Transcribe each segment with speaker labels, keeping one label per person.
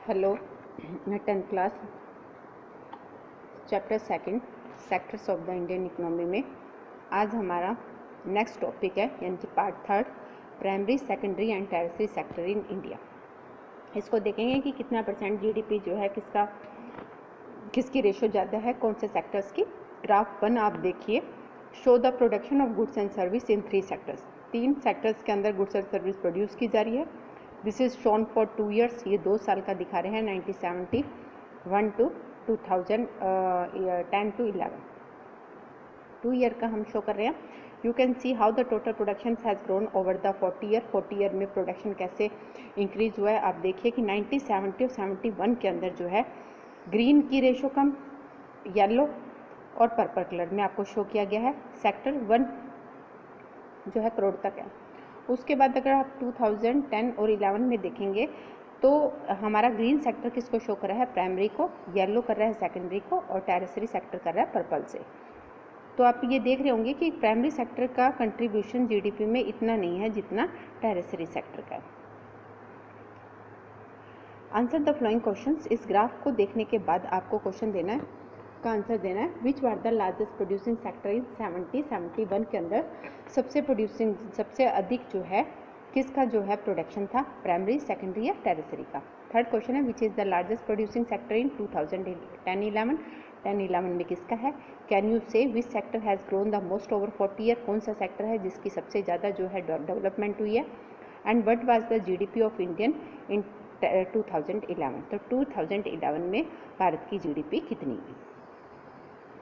Speaker 1: Hello, मैं 10th class chapter second sectors of the Indian economy में आज हमारा नेक्स्ट टॉपिक है यानी कि part third primary secondary and territory sector in India. इसको देखेंगे कि कितना परसेंट जीडीपी जो है किसकी रेशो ज़्यादा है, कौन से सेक्टर्स की। ग्राफ 1 आप देखिए, show the production of goods and service in 3 sectors. 3 sectors के अंदर गुड्स एंड सर्विस प्रोड्यूस की जा रही है। This is shown for 2 years, ये 2 साल का दिखा रहे हैं, 1971 टू 2010 टू 11, 2 ईयर का हम शो कर रहे हैं। You can see how the total production has grown over the 40 year में प्रोडक्शन कैसे इंक्रीज हुआ है। आप देखिए कि 1970 और 71 के अंदर जो है ग्रीन की रेशो कम, येलो और पर्पल कलर में आपको शो किया गया है। सेक्टर 1 जो है करोड़ तक है। उसके बाद अगर आप 2010 और 11 में देखेंगे तो हमारा ग्रीन सेक्टर किसको शो कर रहा है, प्राइमरी को, येलो कर रहा है सेकेंडरी को और टेरिटरी सेक्टर कर रहा है पर्पल से। तो आप ये देख रहे होंगे कि प्राइमरी सेक्टर का कंट्रीब्यूशन जीडीपी में इतना नहीं है जितना टेरिटरी सेक्टर का है। Answer the flowing questions. इस ग्राफ को देखने के बाद आपको क्वेश्चन देना है, का आंसर देना है। Which were the largest producing sector in 71 के अंदर सबसे अधिक जो है किसका जो है प्रोडक्शन था, प्राइमरी, सेकेंडरी या टेरिटरी का। थर्ड क्वेश्चन है which is the largest producing sector इन 2010-11 में किसका है। कैन यू से which sector has grown the most over 40 year, कौन सा सेक्टर है जिसकी सबसे ज़्यादा जो है डेवलपमेंट हुई है। And what was the GDP of Indian in 2011, तो 2011 में भारत की जीडीपी कितनी हुई,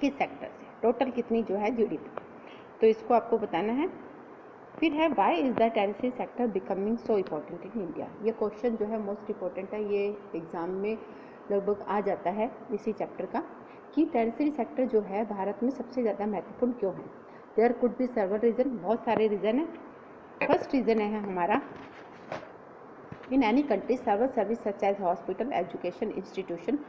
Speaker 1: किस सेक्टर से, टोटल कितनी जो है जीडीपी, तो इसको आपको बताना है। फिर है why is the territory sector becoming so important in India. ये क्वेश्चन जो है मोस्ट इम्पोर्टेंट है, ये एग्ज़ाम में लगभग आ जाता है इसी चैप्टर का, कि टेरिटरी सेक्टर जो है भारत में सबसे ज़्यादा महत्वपूर्ण क्यों है। There could be several reason, बहुत सारे रीज़न है। फर्स्ट रीज़न है हमारा, in any country server service such as hospital, education institution,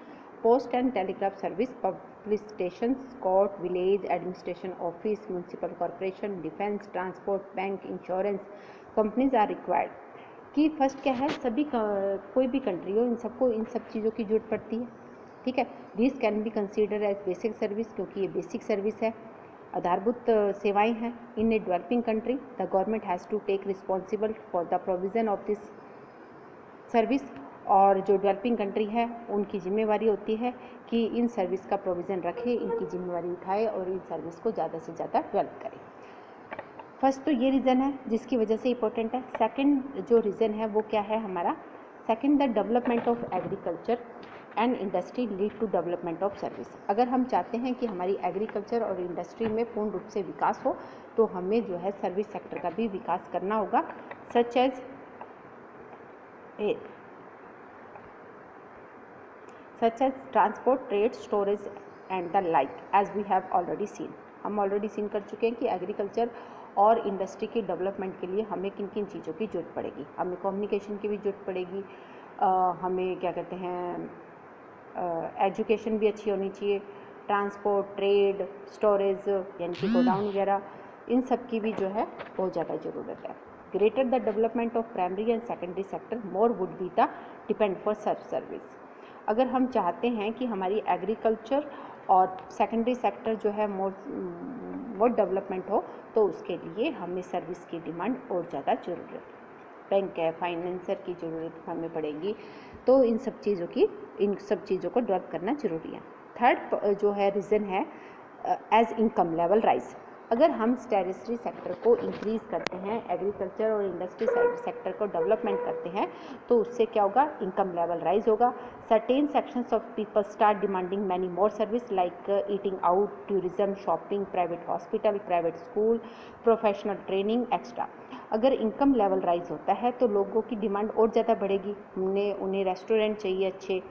Speaker 1: post and telegraph service, public stations, court, village administration office, municipal corporation, defense, transport, bank, insurance companies are required। कि first क्या है, कोई भी country हो, इन सब चीज़ों की जरूरत पड़ती है, ठीक है। This can be consider as basic service, क्योंकि ये बेसिक सर्विस है, आधारभूत सेवाएं हैं। In a developing country the government has to take responsible for the provision of this service, और जो डेवलपिंग कंट्री है उनकी जिम्मेवारी होती है कि इन सर्विस का प्रोविज़न रखे, इनकी जिम्मेवारी उठाए और इन सर्विस को ज़्यादा से ज़्यादा डेवलप करे। फर्स्ट तो ये रीज़न है जिसकी वजह से इम्पोर्टेंट है। सेकंड जो रीज़न है वो क्या है हमारा, second the development of agriculture and industry lead to development of service. अगर हम चाहते हैं कि हमारी एग्रीकल्चर और इंडस्ट्री में पूर्ण रूप से विकास हो तो हमें जो है सर्विस सेक्टर का भी विकास करना होगा, such as transport, trade, storage and the like, as we have already seen. हम ऑलरेडी सीन कर चुके हैं कि एग्रीकल्चर और इंडस्ट्री की डेवलपमेंट के लिए हमें किन किन चीज़ों की जरूरत पड़ेगी। हमें कम्युनिकेशन की भी जरूरत पड़ेगी, हमें क्या कहते हैं, एजुकेशन भी अच्छी होनी चाहिए, ट्रांसपोर्ट, ट्रेड, स्टोरेज यानी कि गोडाउन वगैरह, इन सब की भी जो है बहुत ज़्यादा ज़रूरत है। Greater the development of primary and secondary sector more would be the depend for such service. अगर हम चाहते हैं कि हमारी एग्रीकल्चर और सेकेंडरी सेक्टर जो है मोर डेवलपमेंट हो तो उसके लिए हमें सर्विस की डिमांड और ज़्यादा ज़रूरत है। बैंक है, फाइनेंसर की ज़रूरत हमें पड़ेगी, तो इन सब चीज़ों को डेवलप करना ज़रूरी है। थर्ड जो है रीज़न है एज इनकम लेवल राइज। अगर हम टेरिटरी सेक्टर को इंक्रीज़ करते हैं, एग्रीकल्चर और इंडस्ट्री सेक्टर को डेवलपमेंट करते हैं तो उससे क्या होगा, इनकम लेवल राइज होगा। Certain sections of people start demanding many more service like eating out, tourism, shopping, private hospital, private school, professional training extra. अगर इनकम लेवल राइज होता है तो लोगों की डिमांड और ज़्यादा बढ़ेगी, उन्हें रेस्टोरेंट चाहिए अच्छे,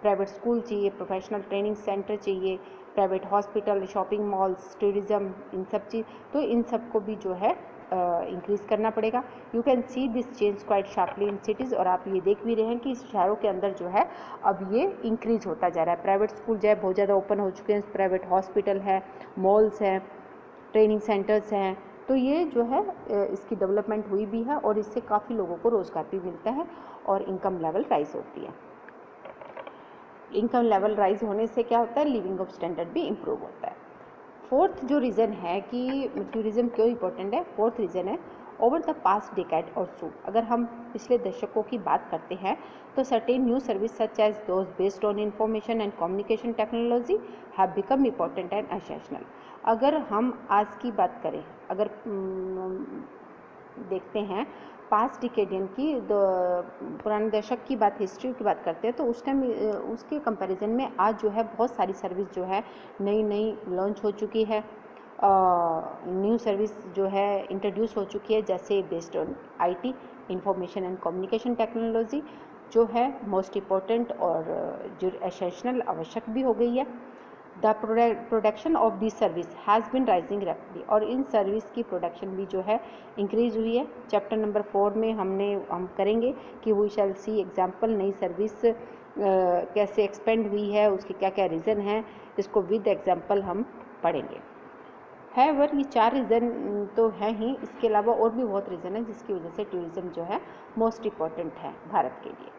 Speaker 1: प्राइवेट स्कूल चाहिए, प्रोफेशनल ट्रेनिंग सेंटर चाहिए, private hospital, shopping malls, tourism, इन सब चीज़, तो इन सब को भी जो है इंक्रीज़ करना पड़ेगा। You can see this change quite sharply in cities, और आप ये देख भी रहे हैं कि शहरों के अंदर जो है अब ये इंक्रीज़ होता जा रहा है। प्राइवेट स्कूल जो है बहुत ज़्यादा ओपन हो चुके हैं, प्राइवेट हॉस्पिटल है, मॉल्स हैं, ट्रेनिंग सेंटर्स हैं, तो ये जो है इसकी डेवलपमेंट हुई भी है और इससे काफ़ी लोगों को रोज़गार भी मिलता है और इनकम लेवल राइज होती है। इनकम लेवल राइज होने से क्या होता है, लिविंग ऑफ स्टैंडर्ड भी इम्प्रूव होता है। फोर्थ जो रीज़न है कि टूरिज़्म क्यों इम्पोर्टेंट है, फोर्थ रीज़न है ओवर द पास्ट डिकेड और सो, अगर हम पिछले दशकों की बात करते हैं तो certain new service such as those based on information and communication technology have become important and essential. अगर हम आज की बात करें, अगर देखते हैं पास्ट डिकेडियन की पुराने दशक की बात, हिस्ट्री की बात करते हैं तो उस टाइम उसके कंपैरिजन में आज जो है बहुत सारी सर्विस जो है नई नई लॉन्च हो चुकी है, न्यू सर्विस जो है इंट्रोड्यूस हो चुकी है, जैसे based on IT, information and communication technology, जो है मोस्ट इम्पॉर्टेंट और जो एसेंशियल आवश्यक भी हो गई है। The production of this service has been rising rapidly, और इन सर्विस की प्रोडक्शन भी जो है इंक्रीज हुई है। चैप्टर नंबर 4 में हम करेंगे कि वी शैल सी एग्जाम्पल, नई सर्विस कैसे एक्सपेंड हुई है, उसके क्या क्या रीज़न हैं, इसको विद एग्जाम्पल हम पढ़ेंगे। है वर ये 4 रीज़न तो हैं ही, इसके अलावा और भी बहुत रीज़न है जिसकी वजह से टूरिज़्म जो है मोस्ट इम्पॉर्टेंट है भारत के लिए।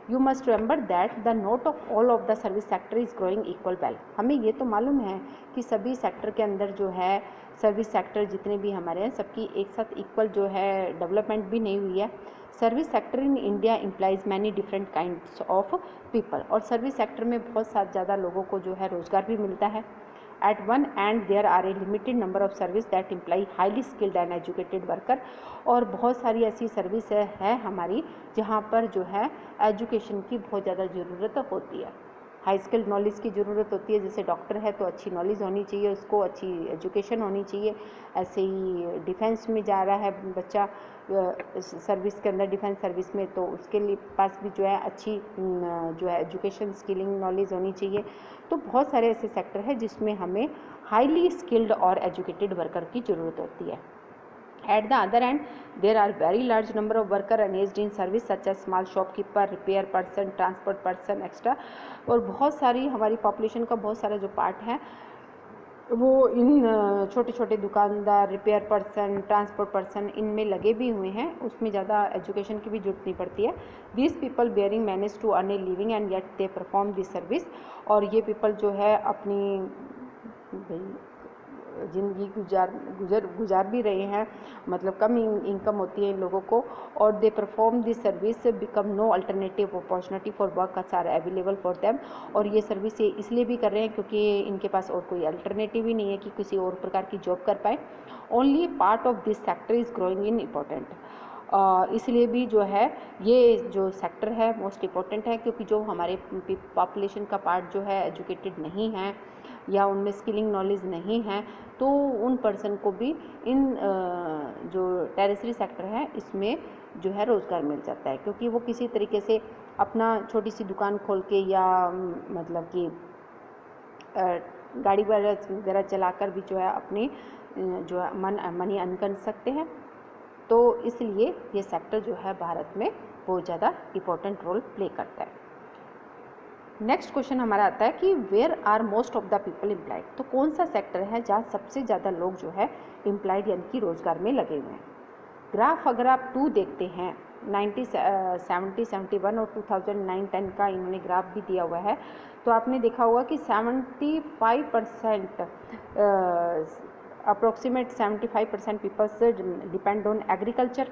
Speaker 1: You must remember that the note of all of the service sector is growing equal well. हमें ये तो मालूम है कि सभी सेक्टर के अंदर जो है सर्विस सेक्टर जितने भी हमारे हैं सबकी एक साथ इक्वल जो है डेवलपमेंट भी नहीं हुई है। Service sector in India implies many different kinds of people, और सर्विस सेक्टर में बहुत ज़्यादा लोगों को जो है रोज़गार भी मिलता है। At one end there are a limited number of service that imply highly skilled and educated worker, और बहुत सारी ऐसी सर्विस है हमारी जहाँ पर जो है एजुकेशन की बहुत ज़्यादा ज़रूरत होती है, हाई स्किल्ड नॉलेज की ज़रूरत होती है। जैसे डॉक्टर है तो अच्छी नॉलेज होनी चाहिए, उसको अच्छी एजुकेशन होनी चाहिए। ऐसे ही डिफेंस में जा रहा है बच्चा सर्विस के अंदर, डिफेंस सर्विस में, तो उसके लिए पास भी जो है अच्छी जो है एजुकेशन, स्किलिंग, नॉलेज होनी चाहिए। तो बहुत सारे ऐसे सेक्टर हैं जिसमें हमें हाईली स्किल्ड और एजुकेटेड वर्कर की ज़रूरत होती है। At the other end, there are very large number of workers engaged in service such as small shopkeeper, repair person, transport person, extra, और बहुत सारी हमारी पॉपुलेशन का बहुत सारा जो पार्ट है वो इन छोटे छोटे दुकानदार, रिपेयर पर्सन, ट्रांसपोर्ट पर्सन, इनमें लगे भी हुए हैं। उसमें ज़्यादा एजुकेशन की भी जरूरत नहीं पड़ती है। These people barely manage to earn a living and yet they perform this service, और ये पीपल जो है अपनी ज़िंदगी गुजार भी रहे हैं, मतलब कम इनकम होती है इन लोगों को, और they perform this service become no alternative opportunity for work are available for them, और ये सर्विस ये इसलिए भी कर रहे हैं क्योंकि इनके पास और कोई अल्टरनेटिव ही नहीं है कि किसी और प्रकार की जॉब कर पाए। Only part of this sector is growing in important, इसलिए भी जो है ये जो सेक्टर है मोस्ट इम्पोर्टेंट है, क्योंकि जो हमारे पॉपुलेशन का पार्ट जो है एजुकेटेड नहीं है या उनमें स्किलिंग नॉलेज नहीं है, तो उन पर्सन को भी इन जो टेरिटरी सेक्टर है इसमें जो है रोज़गार मिल जाता है, क्योंकि वो किसी तरीके से अपना छोटी सी दुकान खोल के या मतलब कि गाड़ी वगैरह चलाकर भी जो है अपनी जो है मनी अर्न कर सकते हैं। तो इसलिए ये सेक्टर जो है भारत में बहुत ज़्यादा इम्पोर्टेंट रोल प्ले करता है। नेक्स्ट क्वेश्चन हमारा आता है कि where are most of the people employed, तो कौन सा सेक्टर है जहाँ सबसे ज़्यादा लोग जो है एम्प्लॉयड यानी कि रोज़गार में लगे हुए हैं। ग्राफ अगर आप 2 देखते हैं 1970, 71 और 2009-10 का इन्होंने ग्राफ भी दिया हुआ है, तो आपने देखा होगा कि 75% approximate 75% peoples depend on agriculture.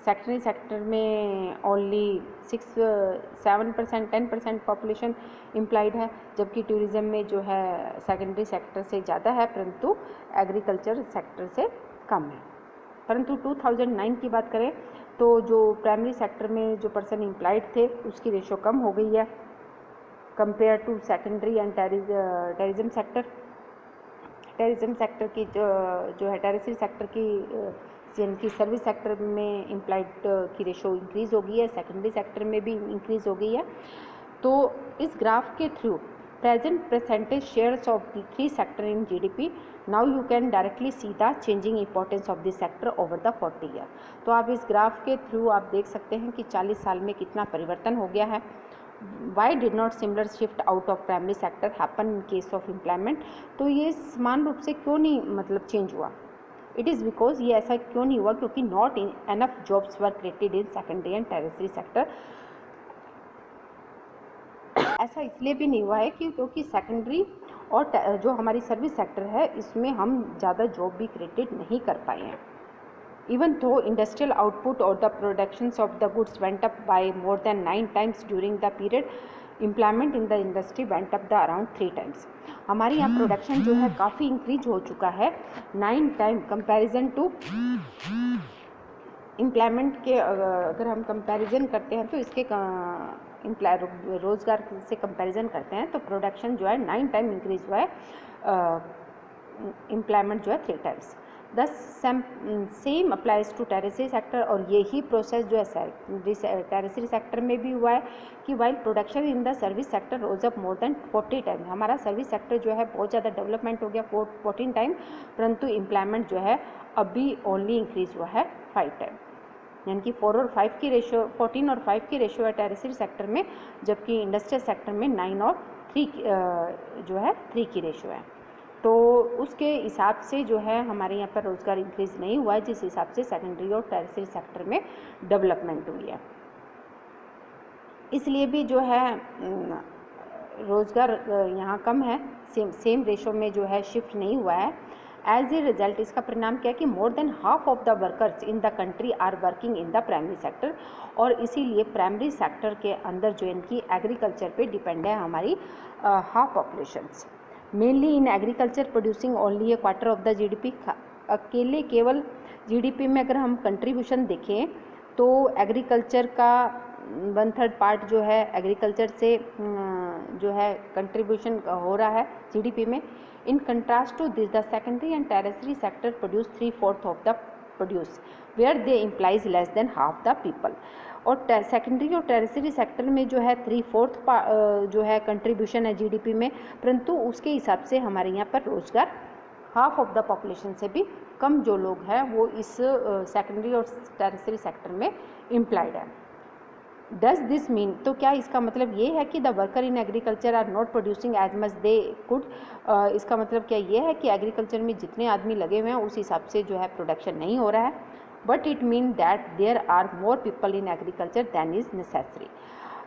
Speaker 1: Secondary sector में ओनली 7% 10% पॉपुलेशन एम्प्लॉयड है, जबकि टूरिज़्म में जो है सेकेंडरी सेक्टर से ज़्यादा है परंतु एग्रीकल्चर सेक्टर से कम है। परंतु 2009 की बात करें तो जो प्राइमरी सेक्टर में जो पर्सन एम्प्लॉयड थे उसकी रेशो कम हो गई है compare to secondary and tourism sector. Tourism sector की जो है टेरिटरी सेक्टर की जिनकी सर्विस सेक्टर में एम्प्लॉयड की रेशो इंक्रीज़ हो गई है, सेकेंडरी सेक्टर में भी इंक्रीज़ हो गई है। तो इस ग्राफ के through present percentage shares of the 3 sector in GDP, now you can directly see the changing importance of this sector over the 40 year. तो आप इस ग्राफ के थ्रू आप देख सकते हैं कि 40 साल में कितना परिवर्तन हो गया है। Why did not similar shift out of primary sector happen in case of employment, तो ये समान रूप से क्यों नहीं मतलब चेंज हुआ। इट इज़ बिकॉज ये ऐसा क्यों नहीं हुआ क्योंकि not enough jobs were created in secondary and tertiary sector ऐसा इसलिए भी नहीं हुआ है क्योंकि सेकेंडरी और जो हमारी सर्विस सेक्टर है इसमें हम ज़्यादा जॉब भी क्रिएटेड नहीं कर पाए हैं. Even though industrial output or the productions of the goods went up by more than 9 times during the period, employment in the industry went up the around 3 times. हमारे यहाँ प्रोडक्शन जो है काफ़ी इंक्रीज हो चुका है 9 टाइम कंपैरिजन टू एम्प्लॉयमेंट के. अगर हम कंपैरिजन करते हैं तो इसके रोज़गार से कंपैरिजन करते हैं तो प्रोडक्शन जो है 9 टाइम इंक्रीज हुआ है, एम्प्लॉयमेंट जो है 3 times. The same applies to tertiary sector. और यही प्रोसेस जो है टेरेसरी सेक्टर में भी हुआ है कि while production in the service sector rose up more than 40 time. हमारा सर्विस सेक्टर जो है बहुत ज़्यादा डेवलपमेंट हो गया 14 टाइम, परंतु एम्प्लॉयमेंट जो है अभी ओनली इंक्रीज हुआ है 5 टाइम. यानी कि 4 और 5 की रेशियो, 14 और 5 की रेशियो है टेरेसरी सेक्टर में, जबकि इंडस्ट्रियल सेक्टर में 9 और 3 जो है 3 की रेशियो है. तो उसके हिसाब से जो है हमारे यहाँ पर रोज़गार इंक्रीज नहीं हुआ है जिस हिसाब से सेकेंडरी और टेरेसरी सेक्टर में डेवलपमेंट हुई है. इसलिए भी जो है रोज़गार यहाँ कम है, सेम रेशो में जो है शिफ्ट नहीं हुआ है. एज ए रिजल्ट इसका परिणाम क्या है कि more than half of the workers in the country are working in the primary sector. और इसीलिए प्राइमरी सेक्टर के अंदर जो इनकी एग्रीकल्चर पे डिपेंड है हमारी half populations. Mainly in agriculture producing only A quarter of the GDP. केवल जीडीपी में अगर हम कंट्रीब्यूशन देखें तो एग्रीकल्चर का 1/3 पार्ट जो है एग्रीकल्चर से जो है कंट्रीब्यूशन हो रहा है जीडीपी में. In contrast to this the secondary and tertiary sector produce 3/4 of the produce where they employs less than half the people. और सेकेंडरी और टेरेसरी सेक्टर में जो है 3/4 जो है कंट्रीब्यूशन है जीडीपी में, परंतु उसके हिसाब से हमारे यहाँ पर रोज़गार हाफ ऑफ द पॉपुलेशन से भी कम जो लोग हैं वो इस सेकेंडरी और टेरेसरी सेक्टर में एम्प्लॉयड है. डज दिस मीन, तो क्या इसका मतलब ये है कि the worker in agriculture are not producing as much they could. इसका मतलब क्या ये है कि एग्रीकल्चर में जितने आदमी लगे हुए हैं उस हिसाब से जो है प्रोडक्शन नहीं हो रहा है. But it mean that there are more people in agriculture than is necessary.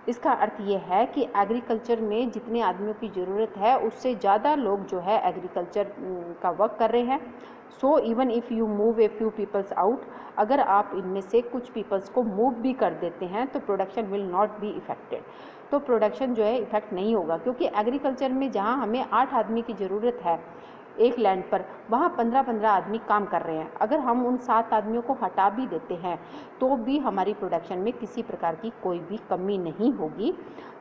Speaker 1: इसका अर्थ ये है कि एग्रीकल्चर में जितने आदमियों की ज़रूरत है उससे ज़्यादा लोग जो है एग्रीकल्चर का वर्क कर रहे हैं. So even if you move a few peoples out, अगर आप इनमें से कुछ पीपल्स को मूव भी कर देते हैं तो production will not be affected. तो प्रोडक्शन जो है इफेक्ट नहीं होगा, क्योंकि एग्रीकल्चर में जहाँ हमें 8 आदमी की ज़रूरत है एक लैंड पर, वहाँ 15-15 आदमी काम कर रहे हैं. अगर हम उन 7 आदमियों को हटा भी देते हैं तो भी हमारी प्रोडक्शन में किसी प्रकार की कोई भी कमी नहीं होगी.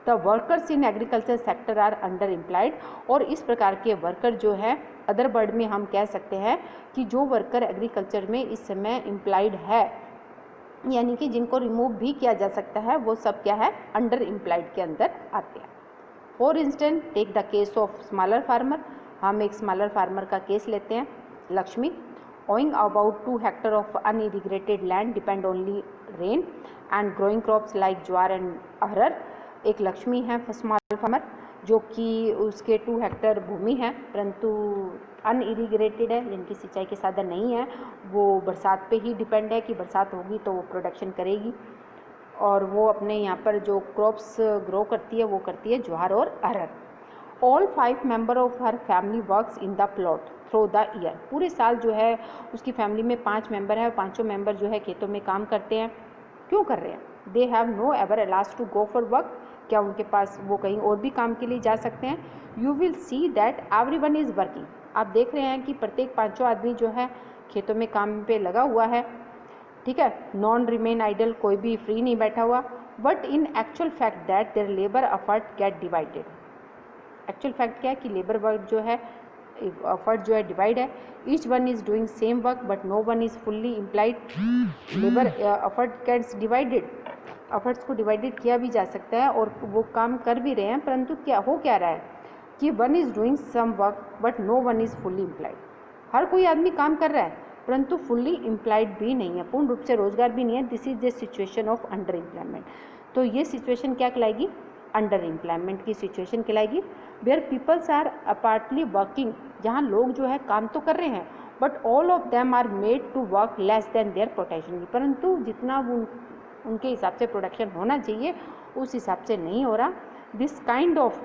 Speaker 1: The workers in agriculture sector are under employed. और इस प्रकार के वर्कर जो है, अदर वर्ड में हम कह सकते हैं कि जो वर्कर एग्रीकल्चर में इस समय एम्प्लॉयड है, यानी कि जिनको रिमूव भी किया जा सकता है, वो सब क्या है, अंडर एम्प्लॉयड के अंदर आते हैं. For instance take the case of smaller farmer. हम एक स्मॉलर फार्मर का केस लेते हैं, Lakshmi. Owing about 2 hectare of unirrigated land depend only rain and growing crops like jowar and arhar. एक लक्ष्मी है स्मॉलर फार्मर जो कि उसके 2 हेक्टर भूमि है, परंतु अनइरिगेटेड है, जिनकी सिंचाई के साधन नहीं है. वो बरसात पे ही डिपेंड है कि बरसात होगी तो वो प्रोडक्शन करेगी. और वो अपने यहाँ पर जो क्रॉप्स ग्रो करती है वो करती है ज्वार और अरहर. All 5 member of her family works in the plot through the year. पूरे साल जो है उसकी फैमिली में 5 मेंबर है, 5 मेंबर जो है खेतों में काम करते हैं. क्यों कर रहे हैं? They have no ever allowed to go for work. क्या उनके पास वो कहीं और भी काम के लिए जा सकते हैं? You will see that everyone is working. आप देख रहे हैं कि प्रत्येक 5 आदमी जो है खेतों में काम पे लगा हुआ है. ठीक है, नॉन रिमेन आइडल, कोई भी फ्री नहीं बैठा हुआ. But in actual fact that their labour effort get divided. Actual fact क्या है कि लेबर वर्क जो है, एफर्ट जो है डिवाइड है. Each one is doing same work but no one is fully employed. Labour effort gets divided. Efforts को divided किया भी जा सकता है और वो काम कर भी रहे हैं, परंतु क्या हो क्या रहा है कि one is doing some work but no one is fully employed. हर कोई आदमी काम कर रहा है परंतु फुल्ली एम्प्लॉयड भी नहीं है, पूर्ण रूप से रोजगार भी नहीं है. This is the situation of under employment. तो ये सिचुएशन क्या कहलाएगी? अंडर एम्प्लॉयमेंट की सिचुएशन कहलाएगी. Where peoples are partly working, जहाँ लोग जो है काम तो कर रहे हैं but all of them are made to work less than their potential. परंतु जितना उनके हिसाब से प्रोडक्शन होना चाहिए उस हिसाब से नहीं हो रहा. This kind of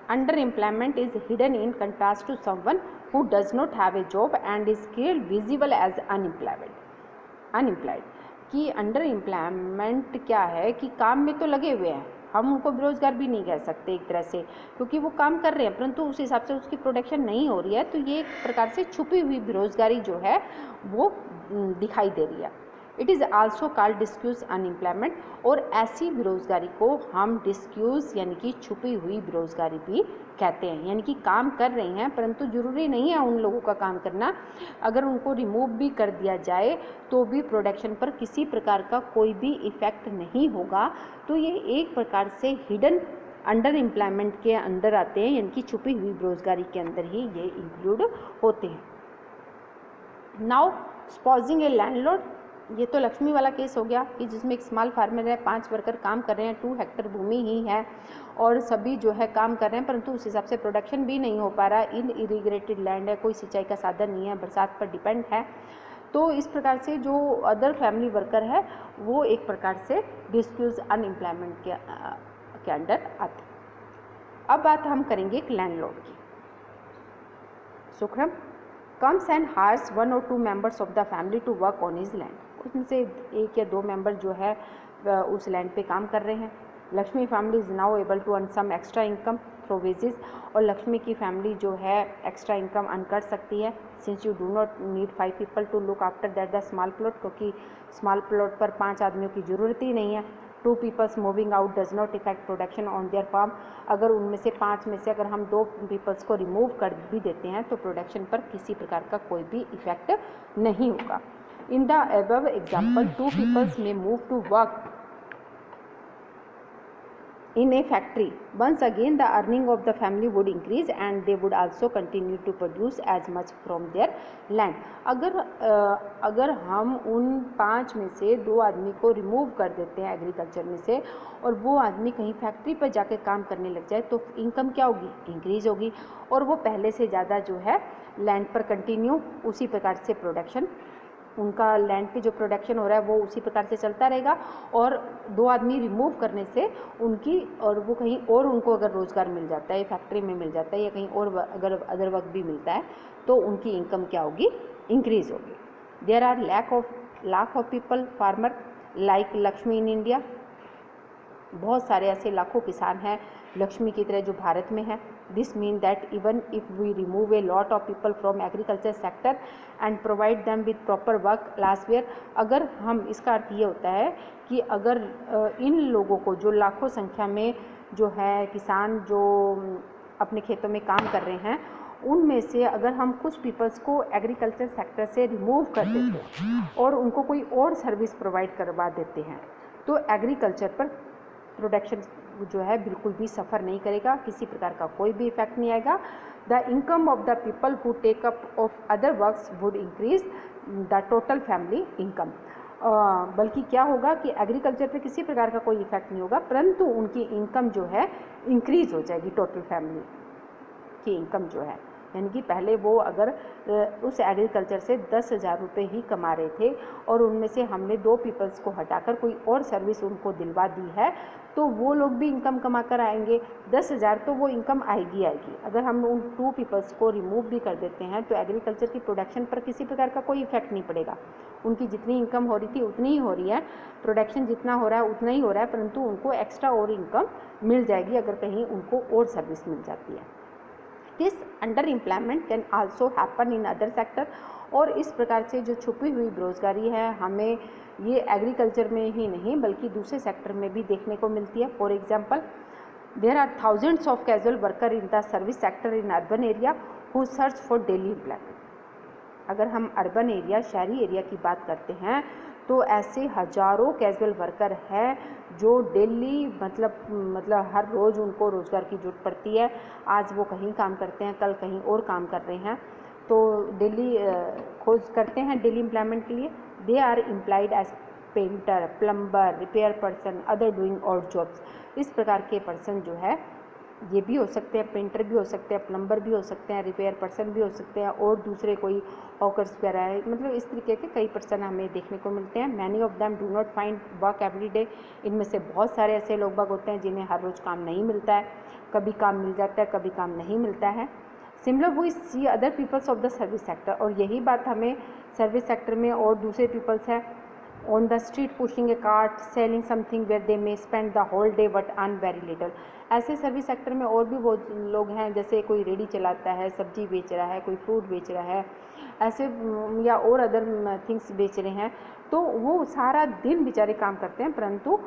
Speaker 1: underemployment is hidden in contrast to someone who does not have a job and is clearly visible as unemployed कि अंडर एम्प्लॉयमेंट क्या है कि काम में तो लगे हुए हैं, हम उनको बेरोजगार भी नहीं कह सकते एक तरह से, क्योंकि वो काम कर रहे हैं परंतु उस हिसाब से उसकी प्रोडक्शन नहीं हो रही है, तो ये एक प्रकार से छुपी हुई बेरोजगारी जो है वो दिखाई दे रही है। It is also called disguised unemployment, और ऐसी बेरोजगारी को हम डिस्क्यूज यानी कि छुपी हुई बेरोजगारी भी कहते हैं, यानी कि काम कर रही हैं परंतु जरूरी नहीं है उन लोगों का काम करना, अगर उनको रिमूव भी कर दिया जाए तो भी प्रोडक्शन पर किसी प्रकार का कोई भी इफेक्ट नहीं होगा, तो ये एक प्रकार से हिडन अंडर एम्प्लॉयमेंट के अंदर आते हैं, यानी कि छुपी हुई बेरोजगारी के अंदर ही ये इंक्लूड होते हैं। नाउ स्पॉजिंग ए लैंडलॉर्ड, ये तो लक्ष्मी वाला केस हो गया कि जिसमें एक स्मॉल फार्मर है, 5 वर्कर काम कर रहे हैं, 2 हेक्टर भूमि ही है और सभी जो है काम कर रहे हैं परंतु उस हिसाब से प्रोडक्शन भी नहीं हो पा रहा, इन इरीगेटेड लैंड है, कोई सिंचाई का साधन नहीं है, बरसात पर डिपेंड है, तो इस प्रकार से जो अदर फैमिली वर्कर है वो एक प्रकार से डिस्क्यूज अनएम्प्लॉयमेंट के अंडर आते। अब बात हम करेंगे एक लैंडलॉर्ड की। सुखरम comes and hires 1 or 2 members of the family to work on his land, उसमें से 1 या 2 मेंबर जो है उस लैंड पे काम कर रहे हैं। Lakshmi family is now able to earn some extra income through wages, और लक्ष्मी की फैमिली जो है एक्स्ट्रा इनकम अर्न कर सकती है, since you do not need 5 people to look after that the small plot, क्योंकि स्मॉल प्लॉट पर 5 आदमियों की ज़रूरत ही नहीं है। 2 peoples moving out does not affect production on their farm, अगर उनमें से 5 में से अगर हम 2 पीपल्स को रिमूव कर भी देते हैं तो प्रोडक्शन पर किसी प्रकार का कोई भी इफेक्ट नहीं होगा। In the above example 2 peoples may move to work in a factory, once again the earning of the family would increase and they would also continue to produce as much from their land। अगर हम उन 5 में से 2 आदमी को remove कर देते हैं एग्रीकल्चर में से और वो आदमी कहीं फैक्ट्री पर जाके काम करने लग जाए तो इनकम क्या होगी, इंक्रीज होगी, और वो पहले से ज़्यादा जो है लैंड पर कंटिन्यू उसी प्रकार से प्रोडक्शन, उनका लैंड पे जो प्रोडक्शन हो रहा है वो उसी प्रकार से चलता रहेगा, और 2 आदमी रिमूव करने से उनकी, और वो कहीं और उनको अगर रोज़गार मिल जाता है, फैक्ट्री में मिल जाता है या कहीं और अगर अदर वर्क भी मिलता है तो उनकी इनकम क्या होगी, इंक्रीज होगी। There are lakh of people farmer like Lakshmi in India, बहुत सारे ऐसे लाखों किसान हैं लक्ष्मी की तरह जो भारत में है। This mean that even if we remove a lot of people from agriculture sector and provide them with proper work last year, अगर हम, इसका अर्थ ये होता है कि अगर इन लोगों को, जो लाखों संख्या में जो है किसान जो अपने खेतों में काम कर रहे हैं, उनमें से अगर हम कुछ पीपल्स को एग्रीकल्चर सेक्टर से रिमूव कर देते हैं और उनको कोई और सर्विस प्रोवाइड करवा देते हैं तो एग्रीकल्चर पर प्रोडक्शन जो है बिल्कुल भी सफ़र नहीं करेगा, किसी प्रकार का कोई भी इफेक्ट नहीं आएगा। The income of the people who take up of other works would increase the total family income, बल्कि क्या होगा कि एग्रीकल्चर पे किसी प्रकार का कोई इफेक्ट नहीं होगा परंतु उनकी इनकम जो है इंक्रीज हो जाएगी, टोटल फैमिली की इनकम जो है, यानी कि पहले वो अगर उस एग्रीकल्चर से 10,000 रुपये ही कमा रहे थे और उनमें से हमने 2 पीपल्स को हटाकर कोई और सर्विस उनको दिलवा दी है तो वो लोग भी इनकम कमा कर आएंगे, 10,000 तो वो इनकम आएगी। अगर हम उन 2 पीपल्स को रिमूव भी कर देते हैं तो एग्रीकल्चर की प्रोडक्शन पर किसी प्रकार का कोई इफेक्ट नहीं पड़ेगा, उनकी जितनी इनकम हो रही थी उतनी ही हो रही है, प्रोडक्शन जितना हो रहा है उतना ही हो रहा है, परंतु उनको एक्स्ट्रा और इनकम मिल जाएगी अगर कहीं उनको और सर्विस मिल जाती है। This under employment can also happen in other sector, और इस प्रकार से जो छुपी हुई बेरोजगारी है हमें ये एग्रीकल्चर में ही नहीं बल्कि दूसरे सेक्टर में भी देखने को मिलती है। For example there are thousands of casual worker in the service sector in urban area who search for daily employment. अगर हम अर्बन एरिया, शहरी एरिया की बात करते हैं तो ऐसे हजारों कैजुअल वर्कर हैं जो डेली मतलब हर रोज़ उनको रोज़गार की जरूरत पड़ती है, आज वो कहीं काम करते हैं, कल कहीं और काम कर रहे हैं, तो डेली खोज करते हैं डेली एम्प्लॉयमेंट के लिए। They are employed as painter, plumber, repair person, other doing odd jobs. इस प्रकार के पर्सन जो है ये भी हो सकते हैं, प्रिंटर भी हो सकते हैं, प्लम्बर भी हो सकते हैं, रिपेयर पर्सन भी हो सकते हैं, और दूसरे कोई हॉकर्स वगैरह है, मतलब इस तरीके के कई पर्सन हमें देखने को मिलते हैं। Many of them do not find work every day, इनमें से बहुत सारे ऐसे लोग बाग होते हैं जिन्हें हर रोज़ काम नहीं मिलता है, कभी काम मिल जाता है, कभी काम नहीं मिलता है। Similar we see other peoples of the service sector, और यही बात हमें सर्विस सेक्टर में और दूसरे पीपल्स हैं on the street pushing a cart selling something where they may spend the whole day but earn very little. ऐसे service sector में और भी बहुत लोग हैं, जैसे कोई रेडी चलाता है, सब्जी बेच रहा है, कोई फ्रूट बेच रहा है, ऐसे या और अदर थिंग्स बेच रहे हैं, तो वो सारा दिन बेचारे काम करते हैं, परंतु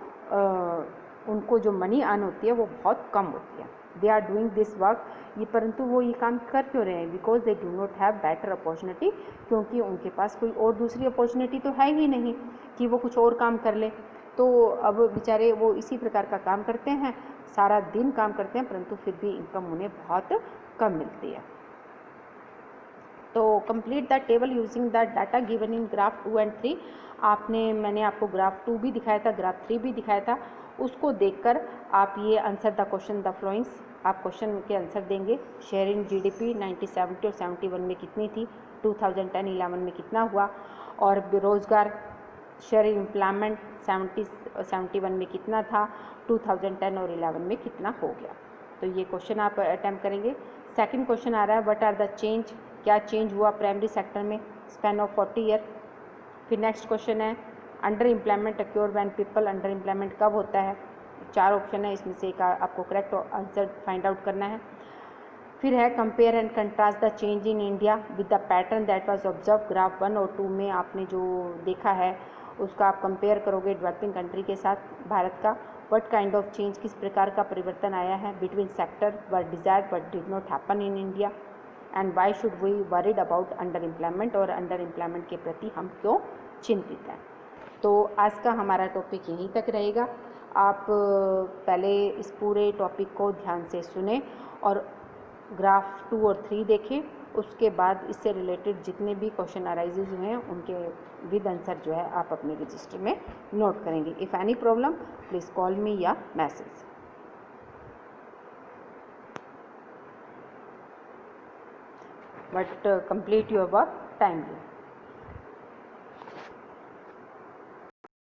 Speaker 1: उनको जो मनी अर्न होती है वो बहुत कम होती है। They are doing this work, ये परंतु वो ये काम कर क्यों रहे हैं? Because they do not have better opportunity, क्योंकि उनके पास कोई और दूसरी अपॉर्चुनिटी तो है ही नहीं कि वो कुछ और काम कर ले। तो अब बेचारे वो इसी प्रकार का काम करते हैं, सारा दिन काम करते हैं, परंतु फिर भी इनकम उन्हें बहुत कम मिलती है। तो complete the table using the data given in graph 2 and 3। मैंने आपको ग्राफ 2 भी दिखाया था, ग्राफ 3 भी दिखाया था, उसको देखकर आप ये आंसर द क्वेश्चन द फ्लोइंग्स, आप क्वेश्चन के आंसर देंगे। शेयर इन जीडीपी 1970 और 71 में कितनी थी, 2010-11 में कितना हुआ, और बेरोजगार शेयर इन एम्प्लॉयमेंट 71 में कितना था, 2010 और 11 में कितना हो गया। तो ये क्वेश्चन आप अटैम्प्ट करेंगे। सेकंड क्वेश्चन आ रहा है, व्हाट आर द चेंज, क्या चेंज हुआ प्राइमरी सेक्टर में स्पैन ऑफ 40 ईयर। फिर नेक्स्ट क्वेश्चन है, under employment acquire when people, under employment कब होता है। 4 ऑप्शन है, इसमें से एक आपको करेक्ट आंसर फाइंड आउट करना है। फिर है compare and contrast the change in India with the pattern that was observe. Graph 1 और 2 में आपने जो देखा है उसका आप कंपेयर करोगे डेवलपिंग कंट्री के साथ भारत का। व्हाट काइंड ऑफ चेंज, किस प्रकार का परिवर्तन आया है between sector were desired but did not happen in India, and why should we worried about under employment, और अंडर एम्प्लॉयमेंट के प्रति हम क्यों चिंतित हैं। तो आज का हमारा टॉपिक यहीं तक रहेगा। आप पहले इस पूरे टॉपिक को ध्यान से सुने और ग्राफ 2 और 3 देखें, उसके बाद इससे रिलेटेड जितने भी क्वेश्चन अराइजेज हुए हैं उनके विद आंसर जो है आप अपने रजिस्टर में नोट करेंगे। If any problem please call me या message. But complete your work timely.